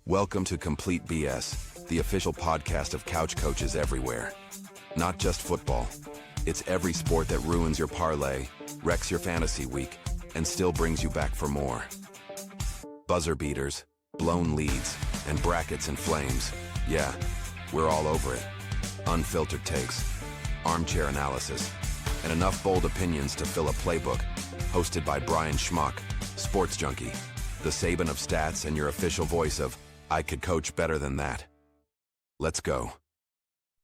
Welcome to Complete BS, the official podcast of couch coaches everywhere. Not just football. It's every sport that ruins your parlay, wrecks your fantasy week, and still brings you back for more. Buzzer beaters, blown leads, and brackets and flames. Yeah, we're all over it. Unfiltered takes, armchair analysis, and enough bold opinions to fill a playbook. Hosted by Brian Schmuck, sports junkie, the Saban of stats, and your official voice of I could coach better than that. Let's go.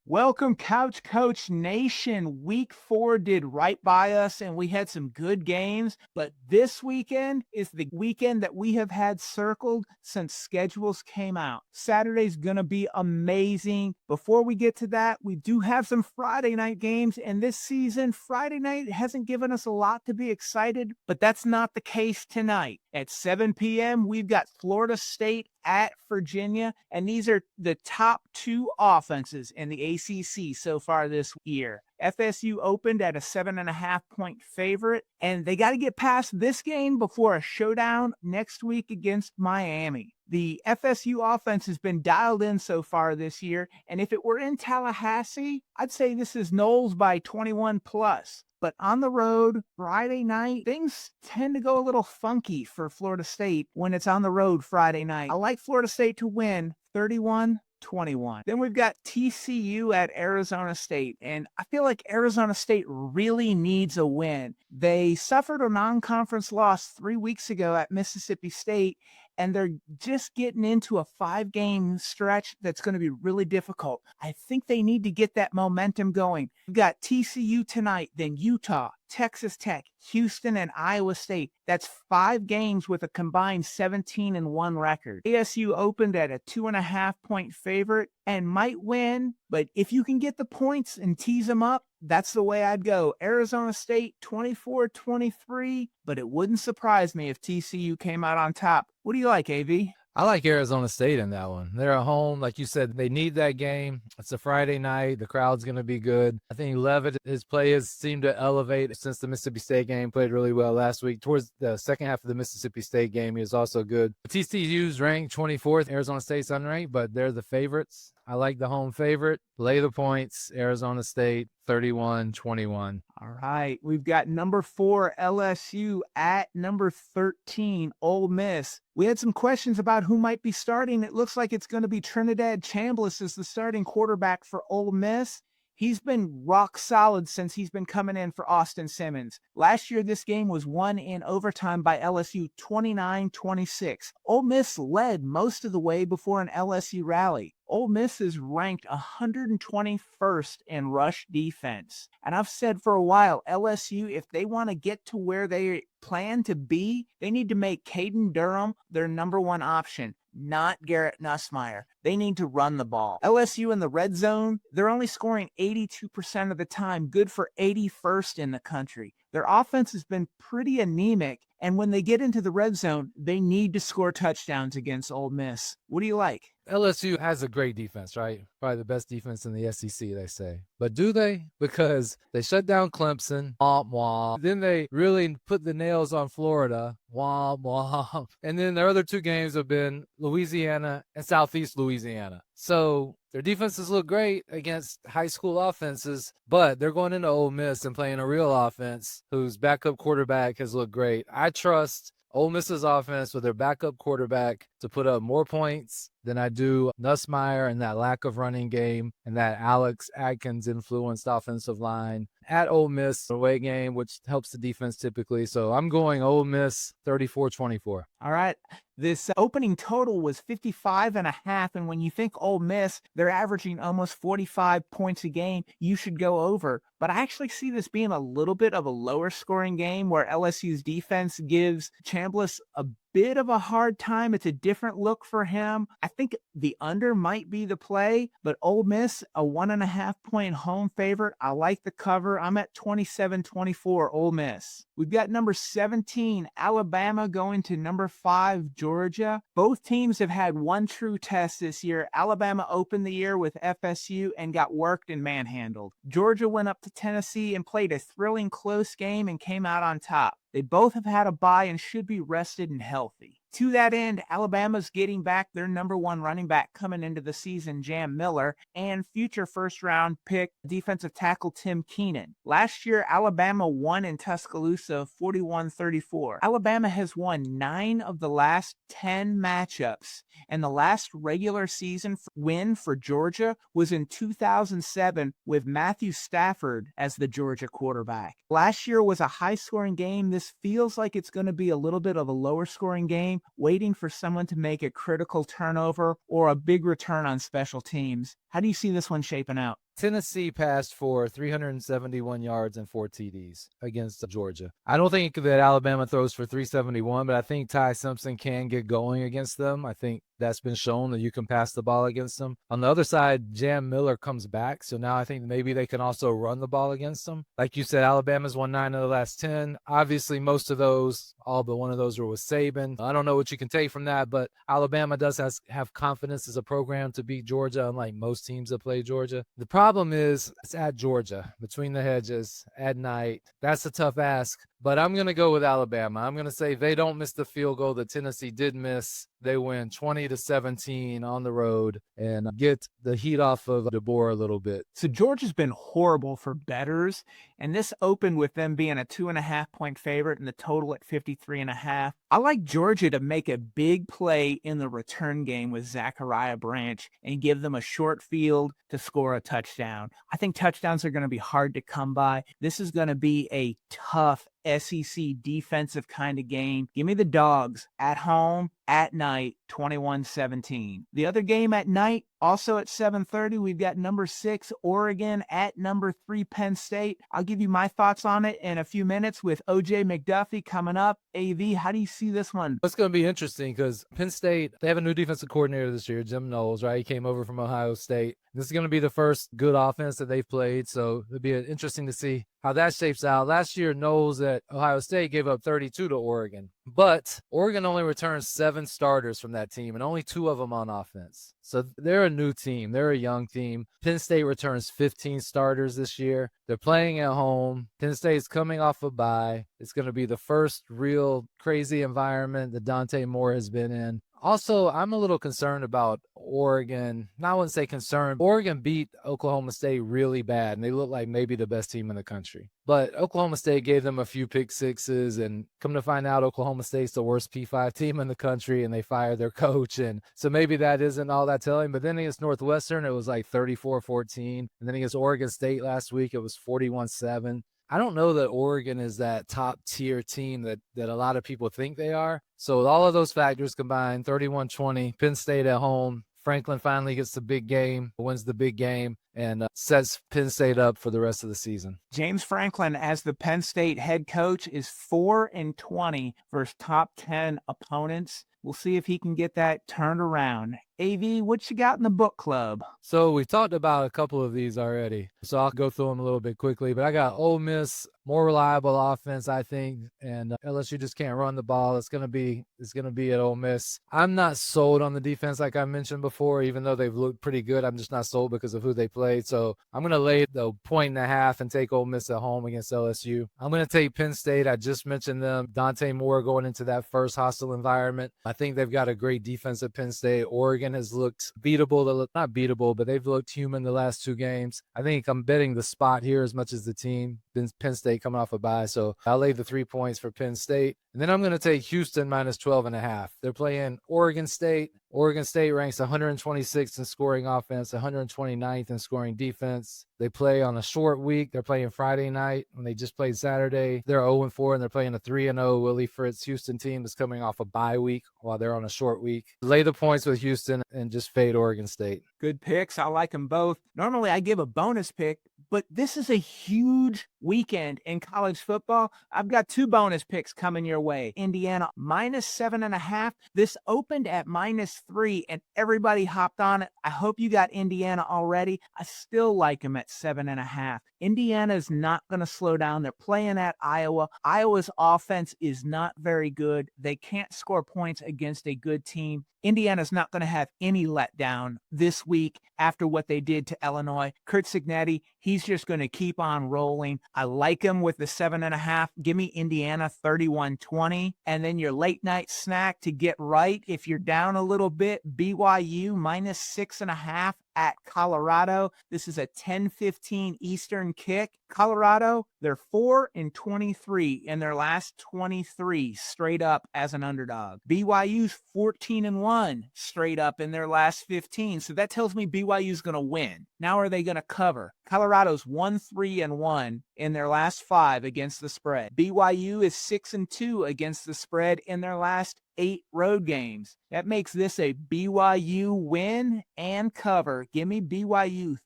Welcome, Couch Coach Nation. Week 4 did right by us, and we had some good games. But this weekend is the weekend that we have had circled since schedules came out. Saturday's going to be amazing. Before we get to that, we do have some Friday night games. And this season, Friday night hasn't given us a lot to be excited, but that's not the case tonight. At 7 p.m., we've got Florida State at Virginia, and these are the top two offenses in the ACC so far this year. FSU opened at a 7.5-point favorite, and they got to get past this game before a showdown next week against Miami. The FSU offense has been dialed in so far this year, and if it were in Tallahassee, I'd say this is Noles by 21 plus. But on the road, Friday night, things tend to go a little funky for Florida State when it's on the road Friday night. I like Florida State to win 31-21. Then we've got TCU at Arizona State, and I feel like Arizona State really needs a win. They suffered a non-conference loss 3 weeks ago at Mississippi State, and they're just getting into a 5-game stretch that's going to be really difficult. I think they need to get that momentum going. We've got TCU tonight, then Utah, Texas Tech, Houston, and Iowa State. That's 5 games with a combined 17-1 record. ASU opened at a 2.5-point favorite and might win, but if you can get the points and tease them up, that's the way I'd go. Arizona State 24-23, but it wouldn't surprise me if TCU came out on top. What do you like, AV? I like Arizona State in that one. They're at home. Like you said, they need that game. It's a Friday night. The crowd's going to be good. I think Levitt, his play has seemed to elevate since the Mississippi State game. Played really well last week. Towards the second half of the Mississippi State game, he was also good. TCU's ranked 24th. Arizona State's unranked, but they're the favorites. I like the home favorite. Lay the points. Arizona State 31-21. All right. We've got number 4 LSU at number 13 Ole Miss. We had some questions about who might be starting. It looks like it's going to be Trinidad Chambliss as the starting quarterback for Ole Miss. He's been rock solid since he's been coming in for Austin Simmons. Last year, this game was won in overtime by LSU 29-26. Ole Miss led most of the way before an LSU rally. Ole Miss is ranked 121st in rush defense. And I've said for a while, LSU, if they want to get to where they plan to be, they need to make Caden Durham their number 1 option, not Garrett Nussmeier. They need to run the ball. LSU in the red zone, they're only scoring 82% of the time, good for 81st in the country. Their offense has been pretty anemic, and when they get into the red zone, they need to score touchdowns against Ole Miss. What do you like? LSU has a great defense, right? Probably the best defense in the SEC, they say. But do they? Because they shut down Clemson, womp womp. Then they really put the nails on Florida, womp womp. And then their other 2 games have been Louisiana and Southeast Louisiana. So their defenses look great against high school offenses, but they're going into Ole Miss and playing a real offense whose backup quarterback has looked great. I trust Ole Miss's offense with their backup quarterback to put up more points than I do Nussmeier and that lack of running game and that Alex Atkins influenced offensive line at Ole Miss away game, which helps the defense typically. So I'm going Ole Miss 34-24. All right. This opening total was 55.5, and when you think Ole Miss, they're averaging almost 45 points a game, you should go over. But I actually see this being a little bit of a lower scoring game where LSU's defense gives Chambliss a bit of a hard time. It's a different look for him. I think the under might be the play, but Ole Miss, a 1.5-point home favorite. I like the cover. I'm at 27-24 Ole Miss. We've got number 17, Alabama, going to number 5, Georgia. Both teams have had one true test this year. Alabama opened the year with FSU and got worked and manhandled. Georgia went up to Tennessee and played a thrilling close game and came out on top. They both have had a bye and should be rested and healthy. To that end, Alabama's getting back their number one running back coming into the season, Jam Miller, and future first-round pick defensive tackle Tim Keenan. Last year, Alabama won in Tuscaloosa 41-34. Alabama has won 9 of the last 10 matchups, and the last regular season win for Georgia was in 2007 with Matthew Stafford as the Georgia quarterback. Last year was a high-scoring game. This feels like it's going to be a little bit of a lower-scoring game, waiting for someone to make a critical turnover or a big return on special teams. How do you see this one shaping out? Tennessee passed for 371 yards and 4 TDs against Georgia. I don't think that Alabama throws for 371, but I think Ty Simpson can get going against them. I think that's been shown that you can pass the ball against them. On the other side, Jam Miller comes back, so now I think maybe they can also run the ball against them. Like you said, Alabama's won 9 of the last 10. Obviously, most of those, all but one of those were with Saban. I don't know what you can take from that, but Alabama does have confidence as a program to beat Georgia, unlike most teams that play Georgia. The problem is it's at Georgia, between the hedges, at night. That's a tough ask, but I'm going to go with Alabama. I'm going to say they don't miss the field goal that Tennessee did miss. They win 20-17 on the road and get the heat off of DeBoer a little bit. So Georgia's been horrible for bettors, and this opened with them being a 2.5-point favorite and the total at 53.5. I like Georgia to make a big play in the return game with Zachariah Branch and give them a short field to score a touchdown. I think touchdowns are going to be hard to come by. This is going to be a tough SEC defensive kind of game. Give me the Dogs at home, at night, 21-17. The other game at night, also at 7:30, we've got number 6 Oregon at number 3 Penn State. I'll give you my thoughts on it in a few minutes with OJ McDuffie coming up. AV, how do you see this one? It's going to be interesting because Penn State, they have a new defensive coordinator this year, Jim Knowles, right? He came over from Ohio State. This is going to be the first good offense that they've played, so it'll be interesting to see how that shapes out. Last year, Knowles at Ohio State gave up 32 to Oregon, but Oregon only returned 7 starters from that team and only 2 of them on offense. So they're a new team. They're a young team. Penn State returns 15 starters this year. They're playing at home. Penn State's coming off a bye. It's going to be the first real crazy environment that Dante Moore has been in. Also, I'm a little concerned about Oregon. I wouldn't say concerned. Oregon beat Oklahoma State really bad, and they look like maybe the best team in the country. But Oklahoma State gave them a few pick sixes, and come to find out, Oklahoma State's the worst P5 team in the country, and they fired their coach. And so maybe that isn't all that telling. But then against Northwestern, it was like 34-14. And then against Oregon State last week, it was 41-7. I don't know that Oregon is that top-tier team that a lot of people think they are. So with all of those factors combined, 31-20, Penn State at home. Franklin finally gets the big game, wins the big game, and sets Penn State up for the rest of the season. James Franklin, as the Penn State head coach, is 4-20 versus top 10 opponents. We'll see if he can get that turned around. AV, what you got in the book club? So we've talked about a couple of these already, so I'll go through them a little bit quickly. But I got Ole Miss, more reliable offense, I think, and LSU just can't run the ball. It's gonna be at Ole Miss. I'm not sold on the defense like I mentioned before, even though they've looked pretty good. I'm just not sold because of who they played. So I'm gonna lay the 1.5 and take Ole Miss at home against LSU. I'm gonna take Penn State. I just mentioned them. Dante Moore going into that first hostile environment. I think they've got a great defense at Penn State. Oregon has looked beatable, not beatable, but they've looked human the last 2 games. I think I'm betting the spot here as much as the team. Penn State coming off a bye, so I'll lay the 3 points for Penn State. And then I'm going to take Houston minus 12.5. They're playing Oregon State. Oregon State ranks 126th in scoring offense, 129th in scoring defense. They play on a short week. They're playing Friday night when they just played Saturday. They're 0-4, and they're playing a 3-0 Willie Fritz Houston team that's coming off a bye week while they're on a short week. Lay the points with Houston and just fade Oregon State. Good picks. I like them both. Normally, I give a bonus pick, but this is a huge weekend in college football. I've got 2 bonus picks coming your way. Indiana minus 7.5. This opened at minus 3, and everybody hopped on it. I hope you got Indiana already. I still like them at 7.5. Indiana is not going to slow down. They're playing at Iowa. Iowa's offense is not very good. They can't score points against a good team. Indiana's not going to have any letdown this week after what they did to Illinois. Kurt Cignetti, he's just going to keep on rolling. I like them with the 7.5. Give me Indiana 31-20. And then your late night snack to get right, if you're down a little bit, BYU minus 6.5 at Colorado. This is a 10:15 Eastern kick. Colorado, they're 4-23 in their last 23 straight up as an underdog. BYU's 14-1 straight up in their last 15. So that tells me BYU's going to win. Now are they going to cover? Colorado's 1-3-1 in their last 5 against the spread. BYU is 6-2 against the spread in their last 8 road games. That makes this a BYU win and cover. Give me BYU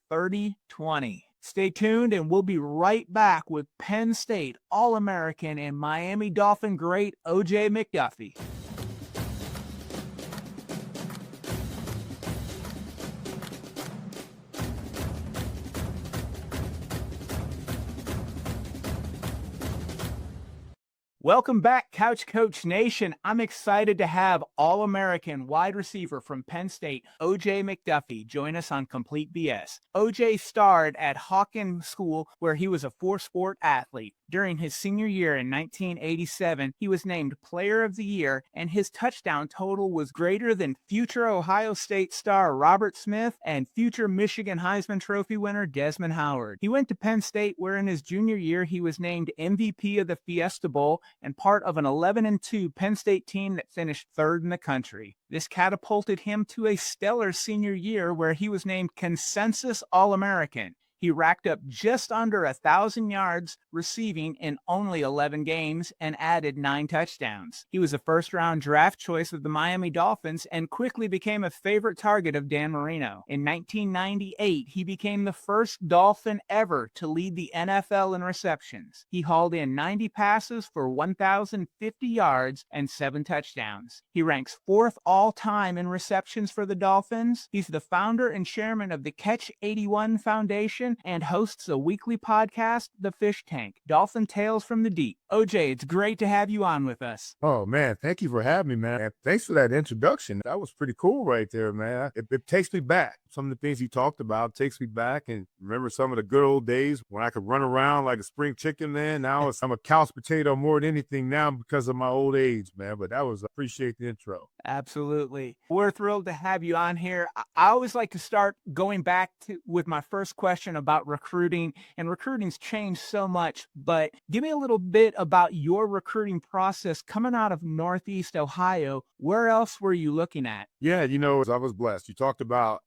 30-20. Stay tuned, and we'll be right back with Penn State All-American and Miami Dolphin great OJ McDuffie. Welcome back, Couch Coach Nation. I'm excited to have All-American wide receiver from Penn State, OJ McDuffie, join us on Complete BS. OJ starred at Hawken School, where he was a 4-sport athlete. During his senior year in 1987, he was named Player of the Year, and his touchdown total was greater than future Ohio State star Robert Smith and future Michigan Heisman Trophy winner Desmond Howard. He went to Penn State, where in his junior year he was named MVP of the Fiesta Bowl and part of an 11-2 Penn State team that finished 3rd in the country. This catapulted him to a stellar senior year where he was named Consensus All-American. He racked up just under 1,000 yards receiving in only 11 games and added 9 touchdowns. He was a first-round draft choice of the Miami Dolphins and quickly became a favorite target of Dan Marino. In 1998, he became the first Dolphin ever to lead the NFL in receptions. He hauled in 90 passes for 1,050 yards and 7 touchdowns. He ranks 4th all-time in receptions for the Dolphins. He's the founder and chairman of the Catch 81 Foundation and hosts a weekly podcast, The Fish Tank, Dolphin Tales from the Deep. OJ, it's great to have you on with us. Oh, man, thank you for having me, man. And thanks for that introduction. That was pretty cool right there, man. It takes me back. Some of the things you talked about takes me back and remember some of the good old days when I could run around like a spring chicken, man. Now I'm a couch potato more than anything now because of my old age, man. But I appreciate the intro. Absolutely. We're thrilled to have you on here. I always like to start going back with my first question about recruiting, and recruiting's changed so much, but give me a little bit about your recruiting process coming out of Northeast Ohio. Where else were you looking at? Yeah, I was blessed. You talked about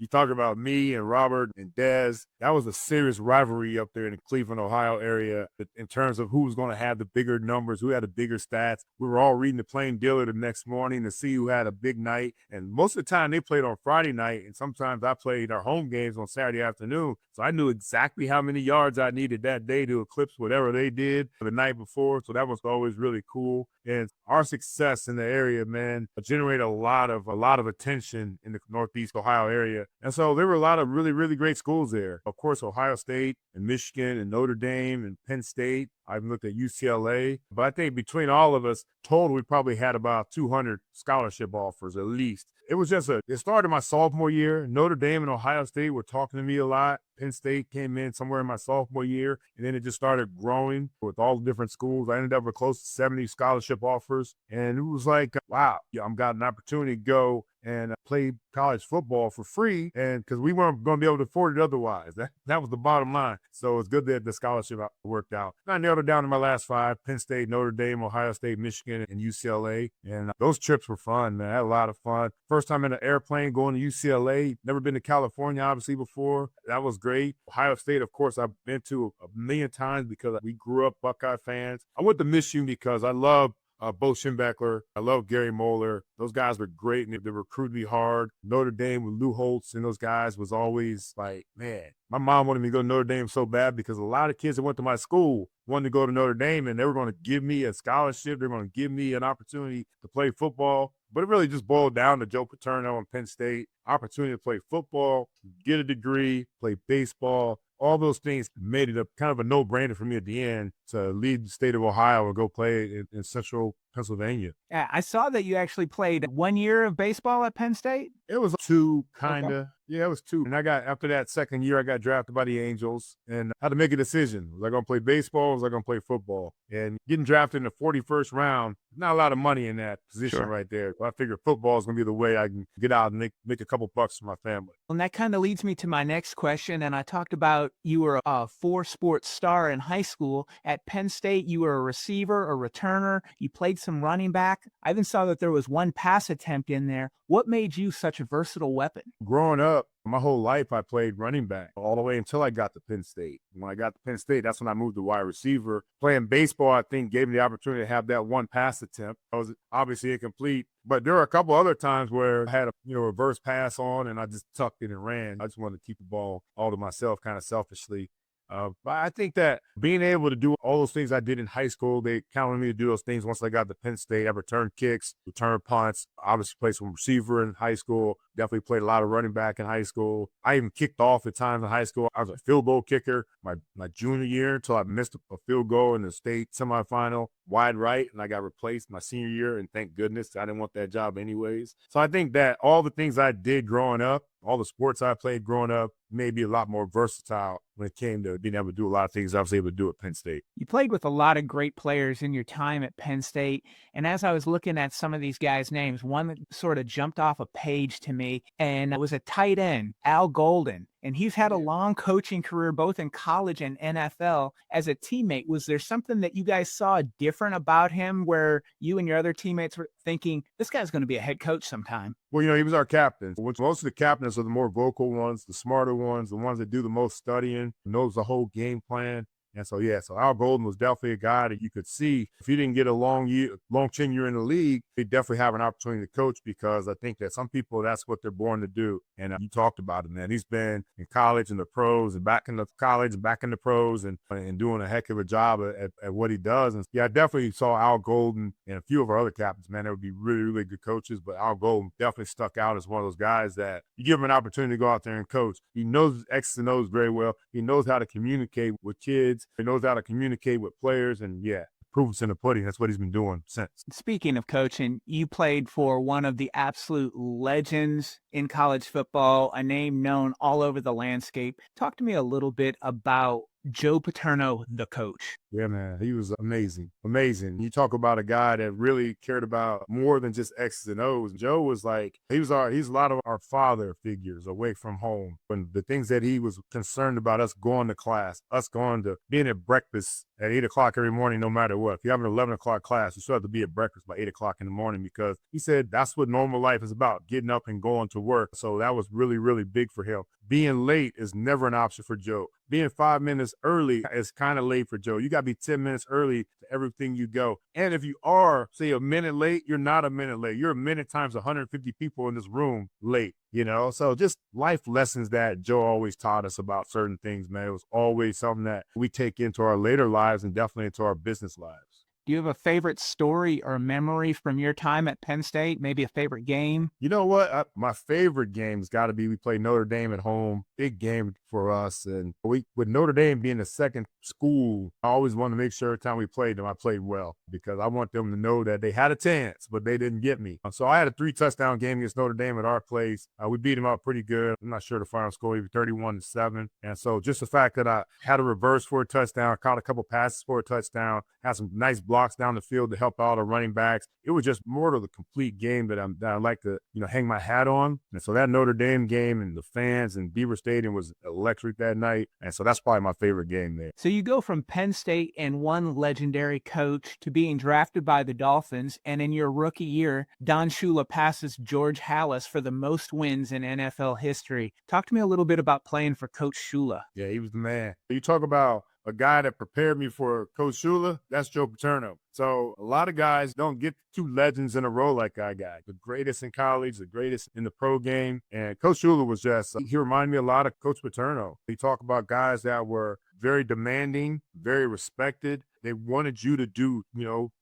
you talked about me and Robert and Dez. That was a serious rivalry up there in the Cleveland, Ohio area in terms of who was going to have the bigger numbers, who had the bigger stats. We were all reading the Plain Dealer the next morning to see who had a big night. And most of the time they played on Friday night, and sometimes I played our home games on Saturday afternoon. So I knew exactly how many yards I needed that day to eclipse whatever they did the night before. So that was always really cool. And our success in the area, man, generated a lot of attention in the Northeast Ohio area. And so there were a lot of really, really great schools there. Of course, Ohio State and Michigan and Notre Dame and Penn State. I've looked at UCLA. But I think between all of us, total, we probably had about 200 scholarship offers at least. It was it started my sophomore year. Notre Dame and Ohio State were talking to me a lot. Penn State came in somewhere in my sophomore year, and then it just started growing with all the different schools. I ended up with close to 70 scholarship offers, and it was like, wow, I've got an opportunity to go and play college football for free, and because we weren't going to be able to afford it otherwise. That was the bottom line. So it's good that the scholarship worked out. I nailed it down to my last 5, Penn State, Notre Dame, Ohio State, Michigan, and UCLA, and those trips were fun, man. I had a lot of fun. First time in an airplane going to UCLA, never been to California, obviously, before. That was great. Ohio State, of course, I've been to a million times because we grew up Buckeye fans. I went to Michigan because I love Bo Schembechler. I love Gary Moeller. Those guys were great, and they recruited me hard. Notre Dame with Lou Holtz and those guys was always like, man, my mom wanted me to go to Notre Dame so bad because a lot of kids that went to my school wanted to go to Notre Dame, and they were going to give me a scholarship. They were going to give me an opportunity to play football. But it really just boiled down to Joe Paterno and Penn State. Opportunity to play football, get a degree, play baseball. All those things made it kind of a no-brainer for me at the end to leave the state of Ohio and go play in central Pennsylvania. Yeah, I saw that you actually played 1 year of baseball at Penn State. It was 2, Okay. kinda. Yeah, it was 2. And after that second year, I got drafted by the Angels and had to make a decision. Was I gonna play baseball or was I gonna play football? And getting drafted in the 41st round, not a lot of money in that position right there. But I figured football is gonna be the way I can get out and make a couple bucks for my family. And that kind of leads me to my next question. And I talked about you were a 4-sport star in high school. At Penn State, you were a receiver, a returner. You played some running back. I even saw that there was 1 pass attempt in there. What made you such a versatile weapon? Growing up, my whole life, I played running back all the way until I got to Penn State. When I got to Penn State, that's when I moved to wide receiver. Playing baseball, I think, gave me the opportunity to have that 1 pass attempt. I was obviously incomplete, but there were a couple other times where I had a reverse pass on and I just tucked it and ran. I just wanted to keep the ball all to myself, kind of selfishly. But I think that being able to do all those things I did in high school, they counted me to do those things once I got to Penn State. I returned kicks, returned punts, obviously played some receiver in high school, definitely played a lot of running back in high school. I even kicked off at times in high school. I was a field goal kicker my junior year until I missed a field goal in the state semifinal, wide right, and I got replaced my senior year, and thank goodness I didn't want that job anyways. So I think that all the things I did growing up, all the sports I played growing up, made me a lot more versatile when it came to being able to do a lot of things I was able to do at Penn State. You played with a lot of great players in your time at Penn State. And as I was looking at some of these guys' names, one that sort of jumped off a page to me, and it was a tight end, Al Golden. And he's had a long coaching career, both in college and NFL. As a teammate, was there something that you guys saw different about him where you and your other teammates were thinking, this guy's going to be a head coach sometime? Well, he was our captain. Most of the captains are the more vocal ones, the smarter ones, the ones that do the most studying, knows the whole game plan. And so Al Golden was definitely a guy that you could see if he didn't get a long tenure in the league, he'd definitely have an opportunity to coach, because I think that some people, that's what they're born to do. And you talked about it, man. He's been in college and the pros and back in the college and back in the pros and doing a heck of a job at what he does. And I definitely saw Al Golden and a few of our other captains, man, that would be really, really good coaches. But Al Golden definitely stuck out as one of those guys that you give him an opportunity to go out there and coach. He knows his X's and O's very well. He knows how to communicate with kids. He knows how to communicate with players, and proof's in the pudding. That's what he's been doing since. Speaking of coaching, you played for one of the absolute legends in college football, a name known all over the landscape. Talk to me a little bit about Joe Paterno, the coach. Yeah, man, he was amazing. Amazing. You talk about a guy that really cared about more than just X's and O's. Joe was he's a lot of our father figures away from home. When the things that he was concerned about, us going to class, us going to being at breakfast at 8 o'clock every morning, no matter what. If you have an 11 o'clock class, you still have to be at breakfast by 8 o'clock in the morning, because he said that's what normal life is about, getting up and going to work. So that was really, really big for him. Being late is never an option for Joe. Being 5 minutes early is kind of late for Joe. You got to be 10 minutes early to everything you go. And if you are, say, a minute late, you're not a minute late. You're a minute times 150 people in this room late, So just life lessons that Joe always taught us about certain things, man. It was always something that we take into our later lives and definitely into our business lives. Do you have a favorite story or memory from your time at Penn State? Maybe a favorite game? You know what? My favorite game's got to be, we played Notre Dame at home. Big game for us. And with Notre Dame being the second school, I always wanted to make sure every time we played them, I played well, because I want them to know that they had a chance, but they didn't get me. So I had a 3-touchdown game against Notre Dame at our place. We beat them up pretty good. I'm not sure the final score, maybe 31-7. And so just the fact that I had a reverse for a touchdown, caught a couple passes for a touchdown, had some nice blocks down the field to help out the running backs. It was just more of the complete game that I like to, hang my hat on. And so that Notre Dame game and the fans and Beaver Stadium was electric that night. And so that's probably my favorite game there. So you go from Penn State and one legendary coach to being drafted by the Dolphins. And in your rookie year, Don Shula passes George Halas for the most wins in NFL history. Talk to me a little bit about playing for Coach Shula. Yeah, he was the man. You talk about a guy that prepared me for Coach Shula, that's Joe Paterno. So a lot of guys don't get 2 legends in a row like I got. The greatest in college, the greatest in the pro game. And Coach Shula was he reminded me a lot of Coach Paterno. He talked about guys that were very demanding, very respected. They wanted you to do,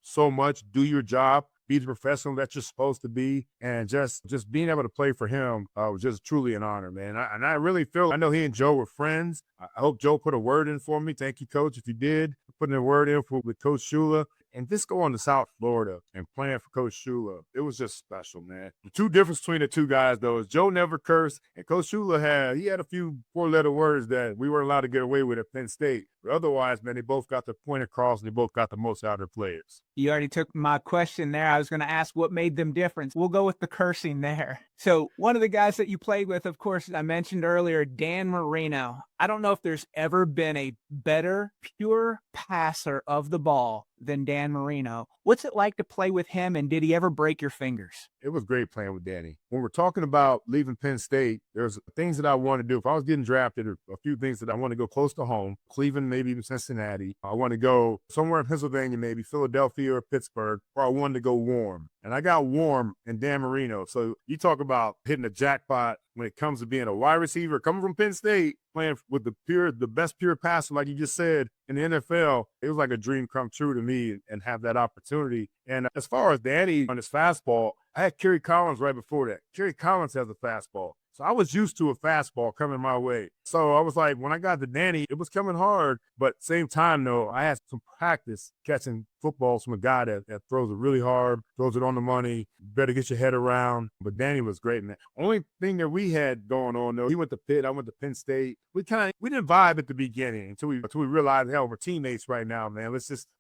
so much, do your job, be the professional that you're supposed to be. And just being able to play for him was just truly an honor, man. I really feel, I know he and Joe were friends. I hope Joe put a word in for me. Thank you, Coach, if you did. putting their word in with Coach Shula. And just going to South Florida and playing for Coach Shula, it was just special, man. The two difference between the two guys, though, is Joe never cursed, and Coach Shula had a few four-letter words that we weren't allowed to get away with at Penn State. But otherwise, man, they both got the point across, and they both got the most out of their players. You already took my question there. I was going to ask what made them different. We'll go with the cursing there. So one of the guys that you played with, of course, I mentioned earlier, Dan Marino. I don't know if there's ever been a better pure passer of the ball than Dan Marino. What's it like to play with him, and did he ever break your fingers? It was great playing with Danny. When we're talking about leaving Penn State, there's things that I want to do. If I was getting drafted, a few things that I want to go close to home, Cleveland, maybe even Cincinnati. I want to go somewhere in Pennsylvania, maybe Philadelphia or Pittsburgh, or I wanted to go warm. And I got warm in Dan Marino. So you talk about hitting a jackpot when it comes to being a wide receiver, coming from Penn State, playing with the best pure passer, like you just said, in the NFL. It was like a dream come true to me and have that opportunity. And as far as Danny on his fastball, I had Kerry Collins right before that. Kerry Collins has a fastball. So I was used to a fastball coming my way. So I was like, when I got to Danny, it was coming hard. But same time, though, I had some practice catching footballs from a guy that throws it really hard, throws it on the money. Better get your head around. But Danny was great, man. Only thing that we had going on, though, he went to Pitt, I went to Penn State. We didn't vibe at the beginning until we realized, hell, we're teammates right now, man.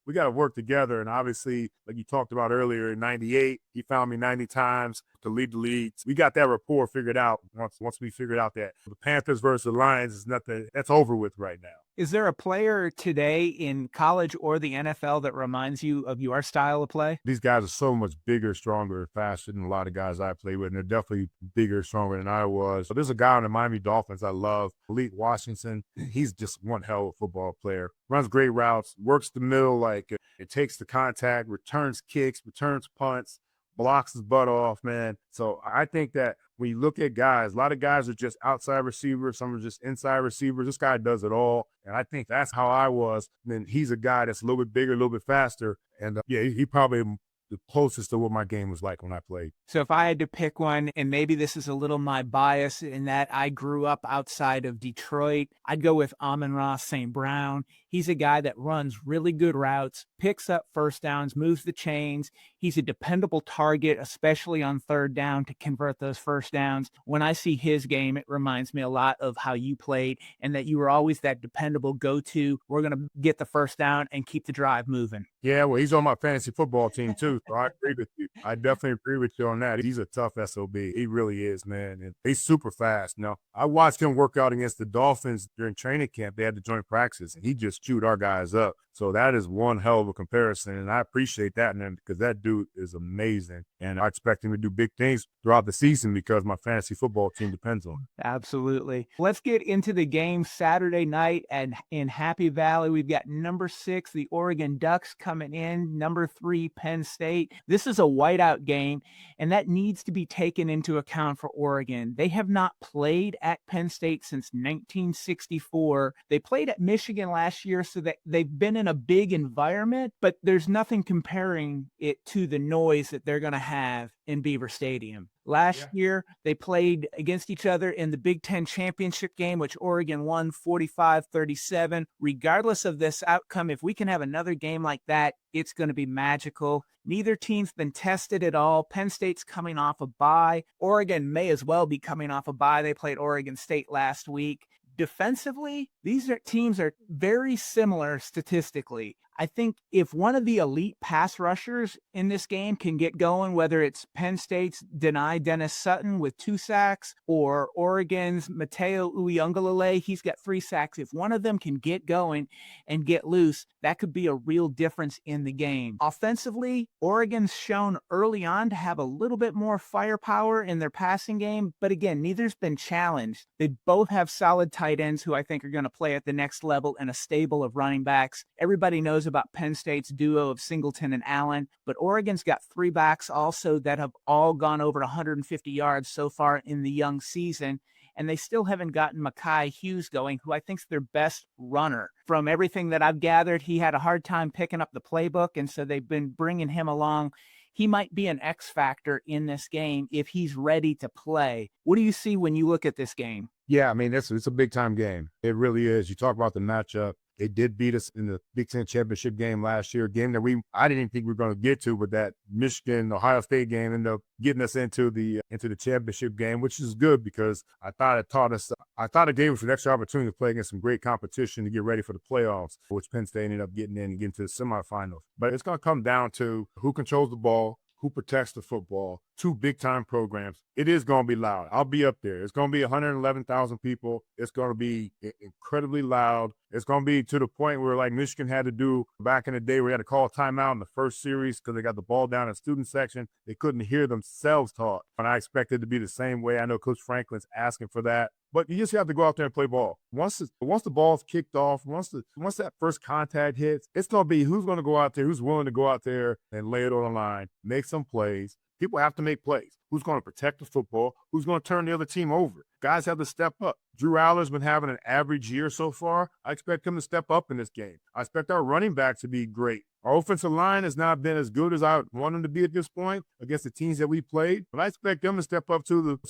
We got to work together. And obviously, like you talked about earlier, in 98, he found me 90 times to lead the league. We got that rapport figured out once we figured out that the Panthers versus the Lions is nothing. That's over with right now. Is there a player today in college or the NFL that reminds you of your style of play? These guys are so much bigger, stronger, faster than a lot of guys I play with, and they're definitely bigger, stronger than I was. So there's a guy on the Miami Dolphins I love, Malik Washington. He's just one hell of a football player. Runs great routes, works the middle, like it takes the contact, returns kicks, returns punts, blocks his butt off, man. So I think that when you look at guys, a lot of guys are just outside receivers. Some are just inside receivers. This guy does it all. And I think that's how I was. And then he's a guy that's a little bit bigger, a little bit faster. And he probably the closest to what my game was like when I played. So if I had to pick one, and maybe this is a little my bias in that I grew up outside of Detroit, I'd go with Amon-Ra St. Brown. He's a guy that runs really good routes, picks up first downs, moves the chains. He's a dependable target, especially on third down, to convert those first downs. When I see his game, it reminds me a lot of how you played, and that you were always that dependable go-to. We're going to get the first down and keep the drive moving. Yeah, well, he's on my fantasy football team too, so I agree with you. I definitely agree with you on that. He's a tough SOB. He really is, man. And he's super fast. Now, I watched him work out against the Dolphins during training camp. They had the joint practice, and he just chewed our guys up. So that is one hell of a comparison, and I appreciate that, man, because that dude is amazing. And I expect him to do big things throughout the season because my fantasy football team depends on him. Absolutely. Let's get into the game Saturday night in Happy Valley. We've got number 6, the Oregon Ducks, coming in, number 3, Penn State. This is a whiteout game, and that needs to be taken into account for Oregon. They have not played at Penn State since 1964. They played at Michigan last year, so that they've been in a big environment, but there's nothing comparing it to the noise that they're going to have in Beaver Stadium. Last year, they played against each other in the Big Ten championship game, which Oregon won 45-37. Regardless of this outcome, if we can have another game like that, it's going to be magical. Neither team's been tested at all. Penn State's coming off a bye. Oregon may as well be coming off a bye. They played Oregon State last week. Defensively, these teams are very similar statistically. I think if one of the elite pass rushers in this game can get going, whether it's Penn State's Dennis Sutton with 2 sacks or Oregon's Mateo Uiagalelei, he's got 3 sacks. If one of them can get going and get loose, that could be a real difference in the game. Offensively, Oregon's shown early on to have a little bit more firepower in their passing game, but again, neither's been challenged. They both have solid tight ends who I think are going to play at the next level, and a stable of running backs. Everybody knows about Penn State's duo of Singleton and Allen, but Oregon's got 3 backs also that have all gone over 150 yards so far in the young season, and they still haven't gotten Mekhi Hughes going, who I think is their best runner. From everything that I've gathered, he had a hard time picking up the playbook, and so they've been bringing him along. He might be an X factor in this game if he's ready to play. What do you see when you look at this game? Yeah, I mean, it's a big-time game. It really is. You talk about the matchup. They did beat us in the Big Ten championship game last year, a game that I didn't think we were going to get to, but that Michigan-Ohio State game ended up getting us into the championship game, which is good because I thought it gave us an extra opportunity to play against some great competition to get ready for the playoffs, which Penn State ended up getting in and getting to the semifinals. But it's going to come down to who controls the ball, who protects the football, two big-time programs. It is going to be loud. I'll be up there. It's going to be 111,000 people. It's going to be incredibly loud. It's going to be to the point where, like Michigan had to do back in the day, where they had to call a timeout in the first series because they got the ball down in the student section. They couldn't hear themselves talk. And I expect it to be the same way. I know Coach Franklin's asking for that. But you just have to go out there and play ball. Once the ball's kicked off, once that first contact hits, it's going to be who's going to go out there, who's willing to go out there and lay it on the line, make some plays. People have to make plays. Who's going to protect the football? Who's going to turn the other team over? Guys have to step up. Drew Aller's been having an average year so far. I expect him to step up in this game. I expect our running back to be great. Our offensive line has not been as good as I want them to be at this point against the teams that we played, but I expect them to step up to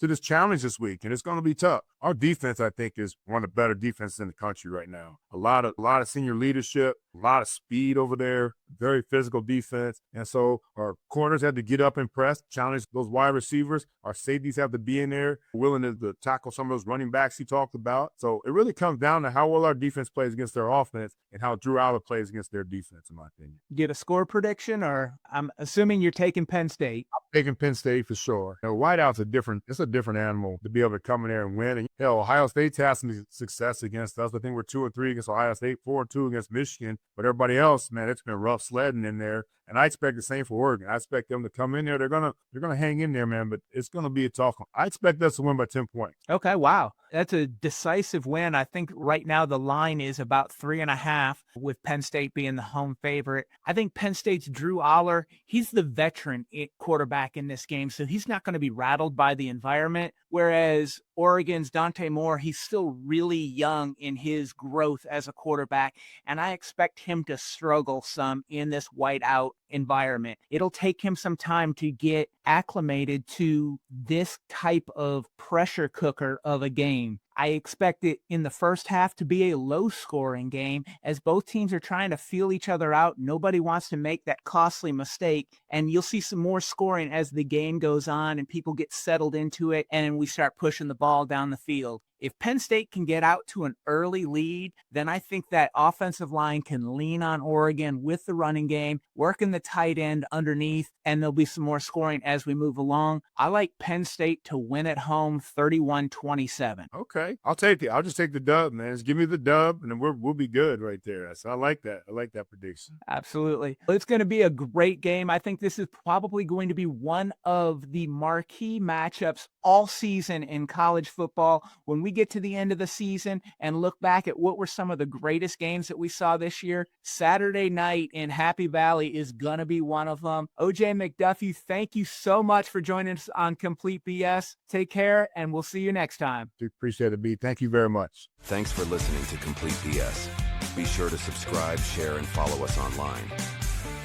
this challenge this week, and it's going to be tough. Our defense, I think, is one of the better defenses in the country right now. A lot of senior leadership, a lot of speed over there, very physical defense, and so our corners have to get up and press, challenge those wide receivers. Our safeties have to be in there, willing to tackle some of those running backs he talked about. So it really comes down to how well our defense plays against their offense and how Drew Aller plays against their defense, in my opinion. Get a score prediction, or I'm assuming you're taking Penn State. I'm taking Penn State for sure. Whiteout's a different animal to be able to come in there and win. And hell, Ohio State's had some success against us. I think we're 2-3 against Ohio State, 4-2 against Michigan. But everybody else, man, it's been rough sledding in there. And I expect the same for Oregon. I expect them to come in there. They're gonna hang in there, man. But it's gonna be a tough one. I expect us to win by 10 points. Okay, wow. That's a decisive win. I think right now the line is about 3.5, with Penn State being the home favorite. I think Penn State's Drew Aller, he's the veteran quarterback in this game, so he's not going to be rattled by the environment. Whereas Oregon's Dante Moore, he's still really young in his growth as a quarterback, and I expect him to struggle some in this whiteout environment. It'll take him some time to get acclimated to this type of pressure cooker of a game. I expect it in the first half to be a low-scoring game as both teams are trying to feel each other out. Nobody wants to make that costly mistake, and you'll see some more scoring as the game goes on and people get settled into it, and we start pushing the ball down the field. If Penn State can get out to an early lead, then I think that offensive line can lean on Oregon with the running game, working the tight end underneath, and there'll be some more scoring as we move along. I like Penn State to win at home 31-27. Okay. I'll just take the dub, man. Just give me the dub, and then we'll be good right there. So I like that. I like that prediction. Absolutely. It's going to be a great game. I think this is probably going to be one of the marquee matchups all season in college football. When we get to the end of the season and look back at what were some of the greatest games that we saw this year, Saturday night in Happy Valley is going to be one of them. OJ McDuffie, thank you so much for joining us on Complete BS. Take care, and we'll see you next time. Appreciate it, B. Thank you very much. Thanks for listening to Complete BS. Be sure to subscribe, share, and follow us online.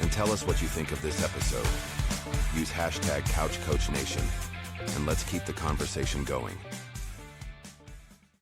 And tell us what you think of this episode. Use hashtag CouchCoachNation, and let's keep the conversation going.